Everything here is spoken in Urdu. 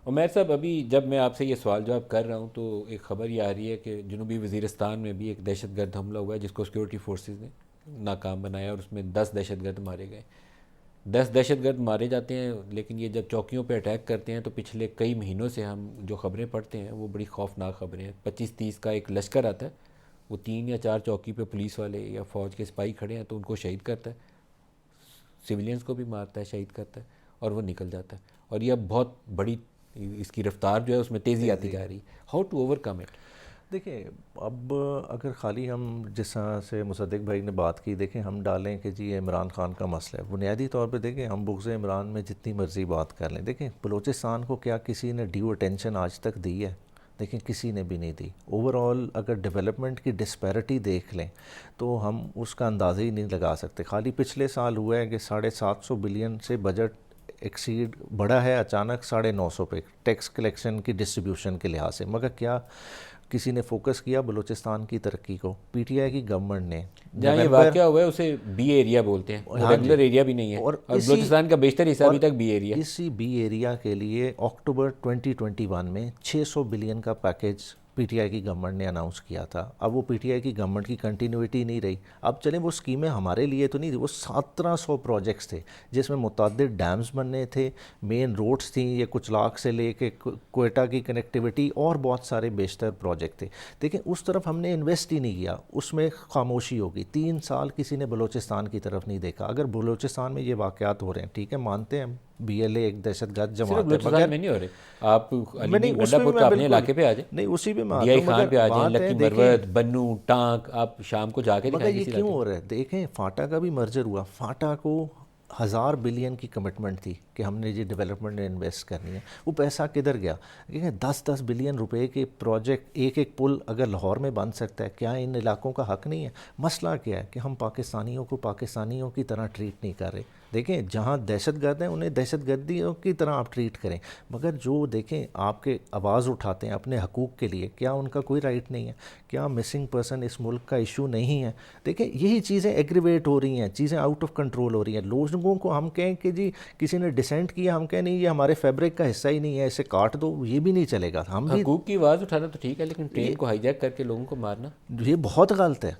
عمیر صاحب، ابھی جب میں آپ سے یہ سوال جواب کر رہا ہوں تو ایک خبر یہ آ رہی ہے کہ جنوبی وزیرستان میں بھی ایک دہشت گرد حملہ ہوا ہے جس کو سیکورٹی فورسز نے ناکام بنایا، اور اس میں 10 دہشت گرد مارے گئے. 10 دہشت گرد مارے جاتے ہیں، لیکن یہ جب چوکیوں پہ اٹیک کرتے ہیں تو پچھلے کئی مہینوں سے ہم جو خبریں پڑھتے ہیں وہ بڑی خوفناک خبریں ہیں. 25-30 کا ایک لشکر آتا ہے، وہ 3 یا 4 چوکی پہ پولیس والے یا فوج کے سپاہی کھڑے ہیں تو ان کو شہید کرتا ہے، سویلینز کو بھی مارتا ہے، شہید کرتا ہے، اور وہ نکل جاتا ہے. اور یہ اب بہت بڑی اس کی رفتار جو ہے اس میں تیزی آتی تیزی. جا رہی ہے. How to overcome it? دیکھیں، اب اگر خالی ہم جس طرح سے مصدق بھائی نے بات کی، دیکھیں ہم ڈالیں کہ جی یہ عمران خان کا مسئلہ ہے، بنیادی طور پہ دیکھیں ہم بغض عمران میں جتنی مرضی بات کر لیں، دیکھیں بلوچستان کو کیا کسی نے ڈیو اٹینشن آج تک دی ہے؟ دیکھیں کسی نے بھی نہیں دی. اوورآل اگر ڈیولپمنٹ کی ڈسپیرٹی دیکھ لیں تو ہم اس کا اندازہ ہی نہیں لگا سکتے. خالی پچھلے سال ہوا ہے کہ 750 بلین سے بجٹ ایکسیڈ بڑھا ہے اچانک 950 پہ ٹیکس کلیکشن کی ڈسٹریبیوشن کے لحاظ سے. مگر کیا کسی نے فوکس کیا بلوچستان کی ترقی کو؟ پی ٹی آئی کی گورنمنٹ نے جہاں یہ نومبر. واقعہ ہوا ہے اسے بی ایریا بولتے ہیں، وہ ہاں جی. ریگولر ایریا بھی نہیں ہے، اور اور اسی بلوچستان کا بیشتر حصہ اور ابھی تک بی ایریا. اسی بی ایریا کے لیے اکتوبر 2021 میں 600 بلین کا پیکیج پی ٹی آئی کی گورنمنٹ نے اناؤنس کیا تھا. اب وہ پی ٹی آئی کی گورنمنٹ کی کنٹینیوٹی نہیں رہی. اب چلیں وہ اسکیمیں ہمارے لیے تو نہیں تھی، وہ 1700 پروجیکٹس تھے جس میں متعدد ڈیمز بننے تھے، مین روڈز تھیں، یہ کچھ لاکھ سے لے کے کوئٹہ کی کنیکٹیوٹی، اور بہت سارے بیشتر پروجیکٹ تھے. دیکھیں اس طرف ہم نے انویسٹ ہی نہیں کیا، اس میں خاموشی ہوگی. 3 سال کسی نے بلوچستان کی طرف نہیں دیکھا. اگر بلوچستان میں یہ واقعات ہو رہے ہیں، ٹھیک ہے مانتے ہیں ہم بی ایل اے ایک دہشت گرد صرف جماعت ہے، بلوچستان مگر میں نہیں ہو رہے. آپ علی میں نہیں، نہیں، اس گنڈا پہ بھی پور میں کا اپنے بالکل علاقے پہ آ جائیں، نہیں، اسی پہ میں ڈی آتا آئی ہوں. خان مگر پہ آ جائیں، بات ہے لکی دیکھیں، مروت، بنو، ٹانک، آپ شام کو جا کے مگر دکھائیں یہ کسی کیوں علاقے میں. ہو رہا ہے؟ دیکھیں فاٹا کا بھی مرجر ہوا، فاٹا کو 1000 بلین کی کمٹمنٹ تھی کہ ہم نے یہ ڈیولپمنٹ میں انویسٹ کرنی ہے. وہ پیسہ کدھر گیا؟ دیکھیں 10-10 بلین روپے کے پروجیکٹ، ایک ایک پل اگر لاہور میں بن سکتا ہے، کیا ان علاقوں کا حق نہیں ہے؟ مسئلہ کیا ہے کہ ہم پاکستانیوں کو پاکستانیوں کی طرح ٹریٹ نہیں کر رہے. دیکھیں جہاں دہشت گرد ہیں انہیں دہشت گردیوں کی طرح آپ ٹریٹ کریں، مگر جو دیکھیں آپ کے آواز اٹھاتے ہیں اپنے حقوق کے لیے، کیا ان کا کوئی رائٹ نہیں ہے؟ کیا مسنگ پرسن اس ملک کا ایشو نہیں ہے؟ دیکھیں یہی چیزیں ایگریویٹ ہو رہی ہیں، چیزیں آؤٹ آف کنٹرول ہو رہی ہیں. لوگوں کو ہم کہیں کہ جی کسی نے ڈسینٹ کیا، ہم کہیں نہیں یہ ہمارے فیبرک کا حصہ ہی نہیں ہے، اسے کاٹ دو، یہ بھی نہیں چلے گا. ہم بھی حقوق کی آواز اٹھانا تو ٹھیک ہے، لیکن یہ ٹرین کو ہائی جیک کر کے لوگوں کو مارنا. یہ بہت غلط ہے.